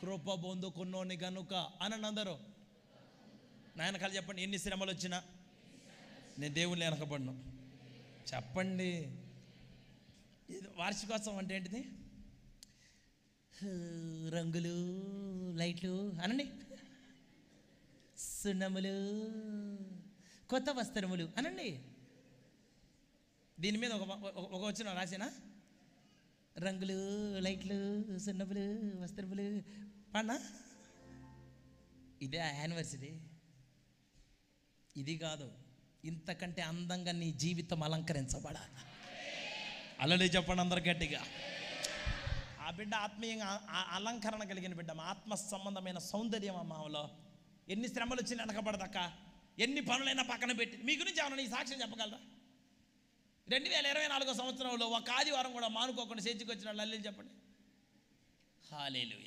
కృప పొందుకున్నోని గనుక అని అందరూ నాయన కాదు చెప్పండి. ఎన్ని శ్రమలు వచ్చినా నేను దేవుని వెనకబడను. చెప్పండి. వార్షికోత్సవం అంటే ఏంటిది? రంగులు, లైట్లు అనండి, సున్నములు, కొత్త వస్త్రములు అనండి. దీని మీద ఒక వచ్చిన రాసేనా? రంగులు, లైట్లు, సున్నములు, వస్త్రములు పాడనా? ఇదే యానివర్సరీ. ఇది కాదు, ఇంతకంటే అందంగా నీ జీవితం అలంకరించబడాలి. అలలే చెప్పండి అందరు గట్టిగా. ఆ బిడ్డ ఆత్మీయంగా అలంకరణ కలిగిన బిడ్డ, ఆత్మ సంబంధమైన సౌందర్యం అమ్మలో. ఎన్ని శ్రమలు వచ్చి వెనకబడదక్క, ఎన్ని పనులైనా పక్కన పెట్టి. మీ గురించి ఏమన్నా ఈ సాక్ష్యం చెప్పగలరా? 2024 సంవత్సరంలో ఒక ఆదివారం కూడా మానుకోకుండా చర్చికి వచ్చిన వాళ్ళు చెప్పండి. హల్లెలూయా.